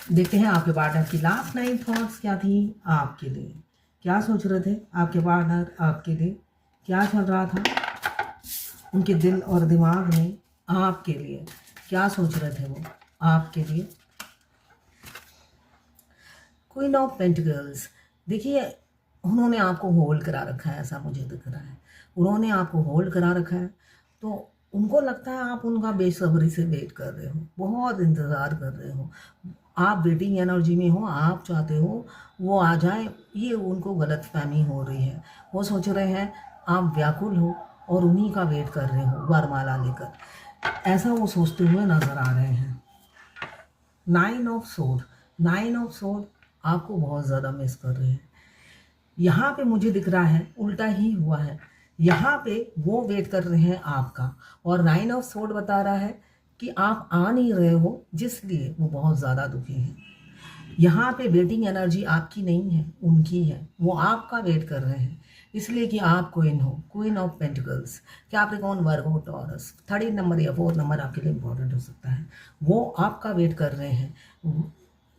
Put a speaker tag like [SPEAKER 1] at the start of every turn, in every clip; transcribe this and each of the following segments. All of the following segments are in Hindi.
[SPEAKER 1] देखते हैं आपके पार्टनर की लास्ट नाइट थॉट्स क्या थी आपके लिए। क्या सोच रहे थे आपके पार्टनर आपके लिए, क्या चल रहा था उनके दिल और दिमाग में आपके लिए, क्या सोच रहे थे वो आपके लिए। क्वीन ऑफ पेंटिकल्स, देखिए उन्होंने आपको होल्ड करा रखा है, ऐसा मुझे दिख रहा है। उन्होंने आपको होल्ड करा रखा है, तो उनको लगता है आप उनका बेसब्री से वेट कर रहे हो, बहुत इंतज़ार कर रहे हो, आप वेटिंग एनर्जी में हो, आप चाहते हो वो आ जाए। ये उनको गलत फहमी हो रही है, वो सोच रहे हैं आप व्याकुल हो और उन्हीं का वेट कर रहे हो वरमाला लेकर, ऐसा वो सोचते हुए नज़र आ रहे हैं। नाइन ऑफ सोड, नाइन ऑफ सोड आपको बहुत ज़्यादा मिस कर रहे हैं। यहाँ पे मुझे दिख रहा है उल्टा ही हुआ है, यहाँ पे वो वेट कर रहे हैं आपका, और नाइन ऑफ सोड बता रहा है कि आप आ नहीं रहे हो, जिसलिए वो बहुत ज़्यादा दुखी हैं। यहाँ पे वेटिंग एनर्जी आपकी नहीं है, उनकी है। वो आपका वेट कर रहे हैं इसलिए कि आप क्वीन हो, queen of pentacles. Capricorn, Virgo, taurus, 30 number या 4 नंबर आपके लिए इंपॉर्टेंट हो सकता है। वो आपका वेट कर रहे हैं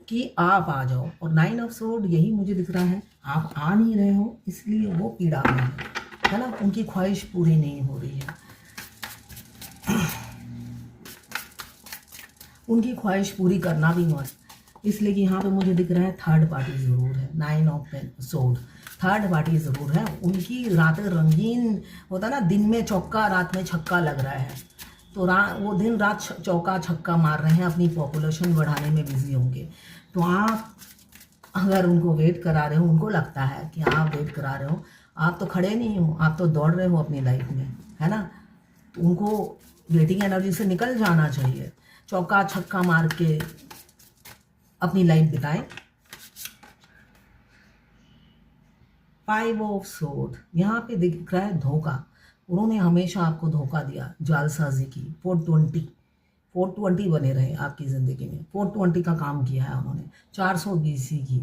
[SPEAKER 1] कि आप आ जाओ, और नाइन ऑफ सोर्ड यही मुझे दिख रहा है, आप आ नहीं रहे हो इसलिए वो पीड़ा में है ना, उनकी ख्वाहिश पूरी नहीं हो रही है। उनकी ख्वाहिश पूरी करना भी मत, इसलिए कि यहाँ पे मुझे दिख रहा है थर्ड पार्टी ज़रूर है। Nine of sword, third party ज़रूर है। उनकी रातें रंगीन होता ना, दिन में चौका रात में छक्का लग रहा है, तो वो दिन रात चौका छक्का मार रहे हैं, अपनी पॉपुलेशन बढ़ाने में बिजी होंगे। तो आप अगर उनको वेट करा रहे हो, उनको लगता है कि आप वेट करा रहे हो, आप तो खड़े नहीं हो, आप तो दौड़ रहे हो अपनी लाइफ में, है ना। तो उनको वेटिंग एनर्जी से निकल जाना चाहिए, चौका छक्का मार के अपनी लाइफ बिताएं। फाइव ऑफ सोर्ड, यहाँ पे दिख रहा है धोखा। उन्होंने हमेशा आपको धोखा दिया, जालसाजी की। 420 बने रहे आपकी ज़िंदगी में, 420 का काम किया है उन्होंने, 420 की।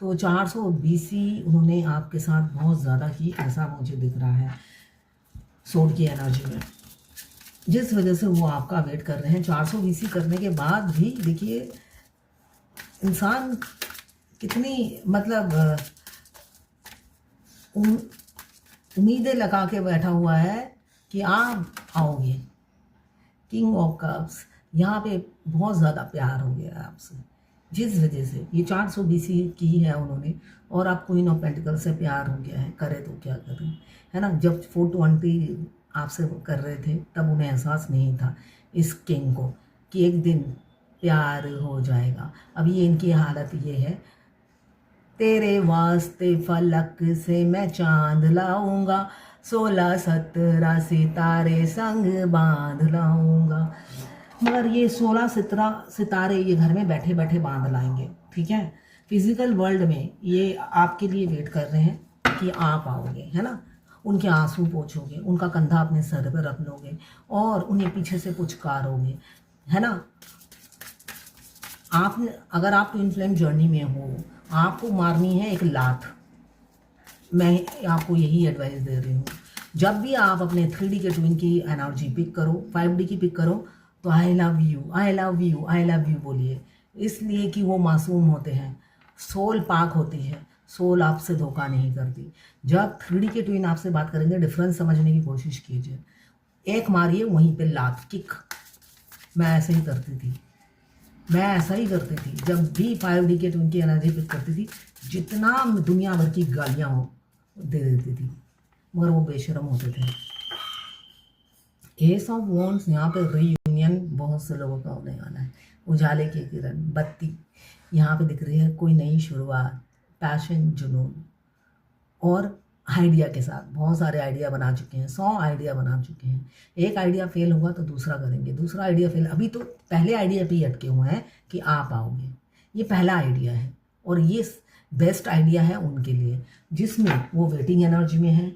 [SPEAKER 1] तो 420 उन्होंने आपके साथ बहुत ज़्यादा की, ऐसा मुझे दिख रहा है सोर्ड की एनर्जी में, जिस वजह से वो आपका वेट कर रहे हैं। 420 करने के बाद भी देखिए इंसान कितनी मतलब उम्मीदें लगा के बैठा हुआ है कि आप आओगे। किंग ऑफ कप्स, यहाँ पे बहुत ज़्यादा प्यार हो गया आपसे, जिस वजह से ये 420 की है उन्होंने, और आप क्वीन ऑफ पेंटिकल से प्यार हो गया है। करे तो क्या करें, है ना। जब 420 आपसे कर रहे थे तब उन्हें एहसास नहीं था इस किंग को कि एक दिन प्यार हो जाएगा। अब ये इनकी हालत ये है, तेरे वास्ते फलक से मैं चांद लाऊंगा, 16-17 सितारे संग बांध लाऊंगा। मगर ये 16 सितारे ये घर में बैठे बैठे बांध लाएंगे, ठीक है। फिजिकल वर्ल्ड में ये आपके लिए वेट कर रहे हैं कि आप आओगे, है ना। उनके आंसू पोंछोगे, उनका कंधा अपने सर पर रख लोगे और उन्हें पीछे से पुचकारोगे, है ना। आपने अगर आप ट्विन फ्लेम जर्नी में हो, आपको मारनी है एक लात। मैं आपको यही एडवाइस दे रही हूँ, जब भी आप अपने 3D के ट्विन की एनर्जी पिक करो, 5D की पिक करो, तो I love you, I love you, I love you बोलिए, इसलिए कि वो मासूम होते हैं, सोल पाक होती है, सोल आपसे धोखा नहीं करती। जब 3D के ट्विन आपसे बात करेंगे, डिफरेंस समझने की कोशिश कीजिए, एक मारिए वहीं पे लात, किक। मैं ऐसे ही करती थी, मैं ऐसा ही करती थी जब भी 5D के ट्विन की एनर्जी पिक करती थी, जितना दुनिया भर की गालियाँ हो दे देती थी, मगर वो बेशरम होते थे। एस ऑफ वॉन्ड्स, यहाँ पे रीयूनियन बहुत से लोगों का होने वाला है। उजाले की किरण, बत्ती यहाँ पे दिख रही है, कोई नई शुरुआत, पैशन, जुनून और आइडिया के साथ। बहुत सारे आइडिया बना चुके हैं, 100 आइडिया बना चुके हैं। एक आइडिया फेल होगा तो दूसरा करेंगे, दूसरा आइडिया फेल, अभी तो पहले आइडिया पे ही अटके हुए हैं कि आप आओगे। ये पहला आइडिया है और ये बेस्ट आइडिया है उनके लिए, जिसमें वो वेटिंग एनर्जी में है।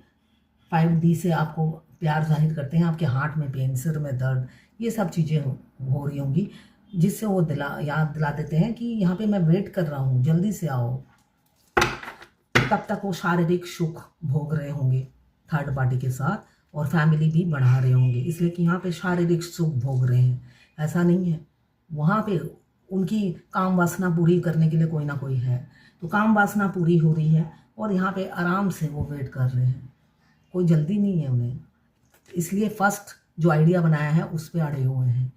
[SPEAKER 1] 5D से आपको प्यार जाहिर करते हैं, आपके हार्ट में पेन, सिर में दर्द, ये सब चीज़ें हो रही होंगी, जिससे वो याद दिला देते हैं कि यहाँ पे मैं वेट कर रहा हूँ, जल्दी से आओ। तब तक वो शारीरिक सुख भोग रहे होंगे थर्ड पार्टी के साथ, और फैमिली भी बढ़ा रहे होंगे, इसलिए कि यहाँ पे शारीरिक सुख भोग रहे हैं। ऐसा नहीं है, वहाँ पे उनकी काम वासना पूरी करने के लिए कोई ना कोई है, तो काम वासना पूरी हो रही है और यहाँ पे आराम से वो वेट कर रहे हैं, कोई जल्दी नहीं है उन्हें, इसलिए फर्स्ट जो आइडिया बनाया है उस पर अड़े हुए हैं,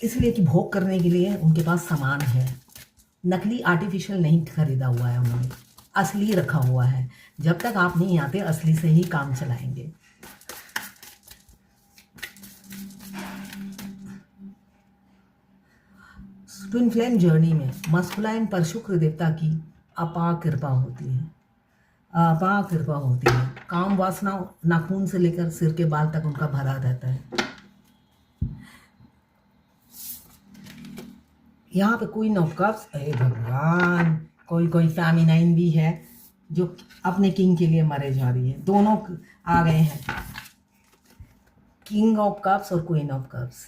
[SPEAKER 1] इसलिए कि भोग करने के लिए उनके पास सामान है, नकली आर्टिफिशियल नहीं खरीदा हुआ है उन्होंने, असली रखा हुआ है। जब तक आप नहीं आते असली से ही काम चलाएंगे। ट्विन फ्लेम जर्नी में मस्कुलाइन पर शुक्र देवता की अपार कृपा होती है, अपार कृपा होती है। काम वासना नाखून से लेकर सिर के बाल तक उनका भरा रहता है। यहाँ पे क्वीन ऑफ कप्स, अरे भगवान, कोई फेमिनाइन भी है जो अपने किंग के लिए मरे जा रही है, दोनों आ गए हैं, किंग ऑफ कप्स और क्वीन ऑफ कप्स।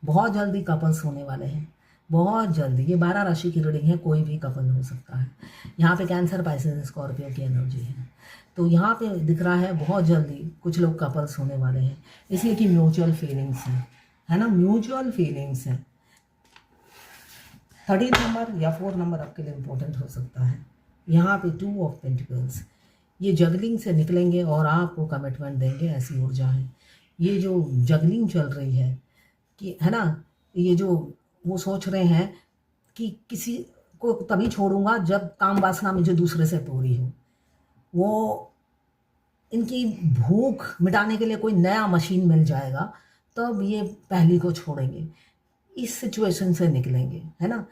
[SPEAKER 1] बहुत जल्दी कपल्स होने वाले हैं, बहुत जल्दी। ये 12 राशि की रीडिंग है, कोई भी कपल हो सकता है। यहाँ पे कैंसर, पाइसेस, स्कॉर्पियो की एनर्जी है, तो यहाँ पे दिख रहा है बहुत जल्दी कुछ लोग कपल्स होने वाले हैं, इसलिए कि म्यूचुअल फीलिंग्स है ना, म्यूचुअल फीलिंग्स है। 13 नंबर या 4 नंबर आपके लिए इम्पोर्टेंट हो सकता है। यहाँ पे 2 ऑफ पेंटिकल्स, ये जगलिंग से निकलेंगे और आपको कमिटमेंट देंगे, ऐसी ऊर्जा है। ये जो जगलिंग चल रही है कि है ना, ये जो वो सोच रहे हैं कि किसी को तभी छोड़ूंगा जब काम वासना मुझे दूसरे से पूरी हो, वो इनकी भूख मिटाने के लिए कोई नया मशीन मिल जाएगा तब ये पहली को छोड़ेंगे, इस सिचुएशन से निकलेंगे, है ना,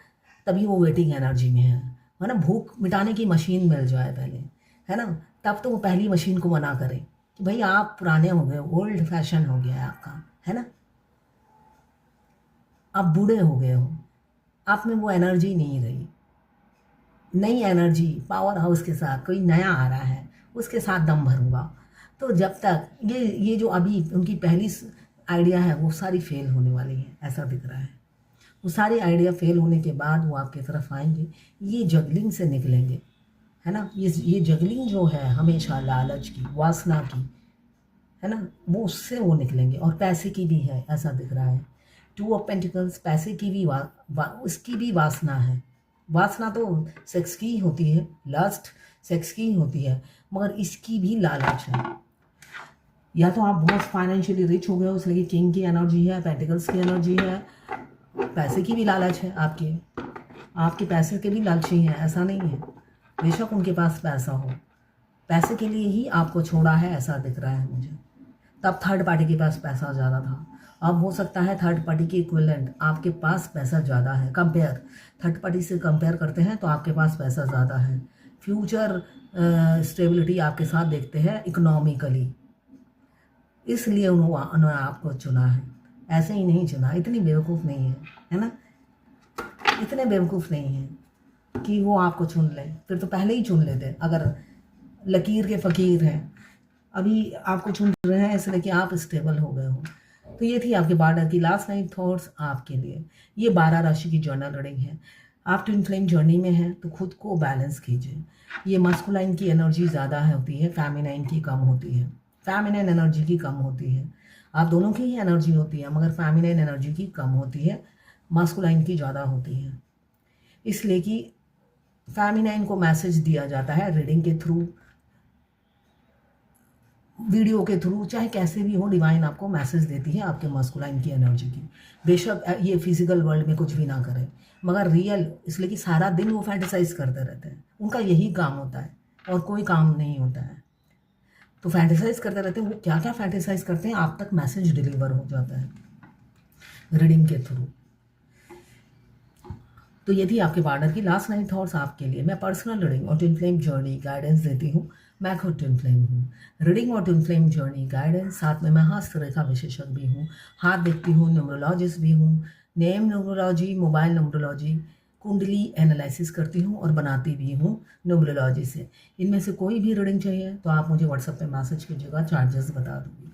[SPEAKER 1] तभी वो वेटिंग एनर्जी में है ना। भूख मिटाने की मशीन मिल जाए पहले, है ना, तब तो वो पहली मशीन को मना करे कि भाई आप पुराने हो गए, ओल्ड फैशन हो गया है आपका, है ना, आप बूढ़े हो गए हो, आप में वो एनर्जी नहीं रही। नई एनर्जी पावर हाउस के साथ कोई नया आ रहा है, उसके साथ दम भरूंगा। तो जब तक ये जो अभी उनकी पहली आइडिया है वो सारी फेल होने वाली है, ऐसा दिख रहा है। वो सारी आइडिया फेल होने के बाद वो आपकी तरफ आएंगे, ये जगलिंग से निकलेंगे, है ना। ये जगलिंग जो है हमेशा लालच की, वासना की, है ना, वो उससे वो निकलेंगे। और पैसे की भी है, ऐसा दिख रहा है। 2 ऑफ पेंटिकल्स, पैसे की भी उसकी भी वासना है। वासना तो सेक्स की होती है, लस्ट सेक्स की होती है, मगर इसकी भी लालच है। या तो आप बहुत फाइनेंशियली रिच हो गए हो, इसलिए किंग की एनर्जी है, पेंटिकल्स की एनर्जी है, पैसे की भी लालच है, आपके पैसे के भी लालची हैं, ऐसा नहीं है। बेशक उनके पास पैसा हो, पैसे के लिए ही आपको छोड़ा है, ऐसा दिख रहा है मुझे। तब थर्ड पार्टी के पास पैसा ज़्यादा था, अब हो सकता है थर्ड पार्टी के इक्विवेलेंट आपके पास पैसा ज़्यादा है। कंपेयर, थर्ड पार्टी से कंपेयर करते हैं तो आपके पास पैसा ज़्यादा है। फ्यूचर स्टेबिलिटी आपके साथ देखते हैं इकोनॉमिकली, इसलिए उन्होंने आपको चुना है, ऐसे ही नहीं चुना। इतनी बेवकूफ़ नहीं है ना, इतने बेवकूफ़ नहीं है कि वो आपको चुन ले, फिर तो पहले ही चुन लेते अगर लकीर के फ़कीर हैं। अभी आपको चुन रहे हैं इसलिए कि आप स्टेबल हो गए हो। तो ये थी आपके बार्डर की लास्ट नाइट थॉट्स आपके लिए। ये 12 राशि की जर्नल रीडिंग है। आप ट्विन फ्लेम जर्नी में हैं तो खुद को बैलेंस कीजिए। ये मस्कुलाइन की एनर्जी ज़्यादा होती है, फेमिनाइन की कम होती है। फेमिनाइन एनर्जी की कम होती है, आप दोनों की ही एनर्जी होती है, मगर फेमिनाइन एनर्जी की कम होती है, मस्कुलाइन की ज़्यादा होती है। इसलिए कि फेमिनाइन को मैसेज दिया जाता है रीडिंग के थ्रू, वीडियो के थ्रू, चाहे कैसे भी हो, डिवाइन आपको मैसेज देती है आपके मस्कुलाइन की एनर्जी की। बेशक ये फिजिकल वर्ल्ड में कुछ भी ना करें, मगर रियल, इसलिए कि सारा दिन वो फैंटेसाइज करते रहते हैं, उनका यही काम होता है और कोई काम नहीं होता है। तो फैंटेसाइज करते रहते हैं, वो क्या क्या फैंटेसाइज करते हैं आप तक मैसेज डिलीवर हो जाता है रीडिंग के थ्रू। तो ये थी आपके पार्टनर की लास्ट नाइट थॉट्स आपके लिए। मैं पर्सनल रीडिंग और ट्विन फ्लेम जर्नी गाइडेंस देती हूँ। मैं खुद ट्विन फ्लेम हूँ। रीडिंग और ट्विन फ्लेम जर्नी गाइडेंस, साथ में मैं हस्तरेखा विशेषज्ञ भी हूँ, हाथ देखती हूँ, न्यूमरोलॉजिस्ट भी हूँ, नेम न्यूमरोलॉजी, मोबाइल न्यूमरोलॉजी, कुंडली एनालिसिस करती हूँ और बनाती भी हूँ न्यूमरोलॉजी से। इनमें से कोई भी रीडिंग चाहिए तो आप मुझे व्हाट्सएप पे मैसेज कीजिएगा, चार्जेस बता दूँगी।